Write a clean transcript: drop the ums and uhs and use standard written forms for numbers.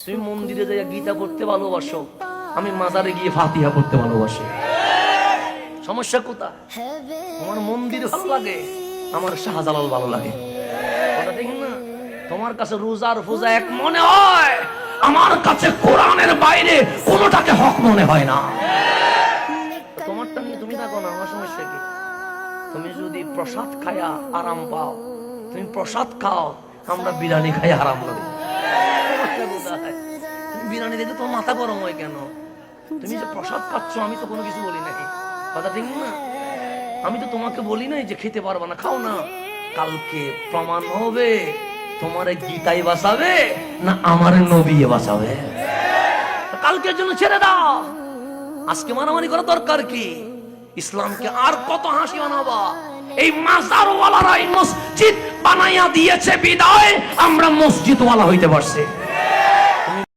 তুমি মন্দিরে যাইয়া গীতা পড়তে ভালোবাসো, আমি মাজারে গিয়ে ফাতিহা পড়তে ভালোবাসি। সমস্যা কোথায়? তোমার মন্দির ভালো লাগে, আমার শাহজালাল ভালো লাগে। কথা ঠিক না? তোমার কাছে রোজার পূজা এক মনে হয়, আমার কাছে কোরআনের বাইরে কোনোটাকে হক মনে হয় না। তোমারটা নিয়ে তুমি থাকো না, আমার সমস্যা কি? তুমি যদি প্রসাদ খায়া আরাম পাও, তুমি প্রসাদ খাও, আমরা বিরিয়ানি খাই আরাম করি। বিরিয়ানি দেখে তোমার মাথা গরম হয় কেন? তুমি যে প্রসাদ খাচ্ছ, আমি তো কোনো কিছু বলি নাই। কথা ঠিক না? আমি তো তোমাকে বলি নাই যে খেতে পারবা না, খাও না। কালকে প্রমাণ হবে তোমার গীতাই বাঁচাবে না আমার নবী বাঁচাবে। কালকের জন্য ছেড়ে দাও, আজকে মারামারি করা দরকার কি? ইসলামকে আর কত হাসি বানাবা? এই মাজারওয়ালারাই মসজিদ বানাইয়া দিয়েছে বিদায় আমরা মসজিদওয়ালা হইতে পারছি।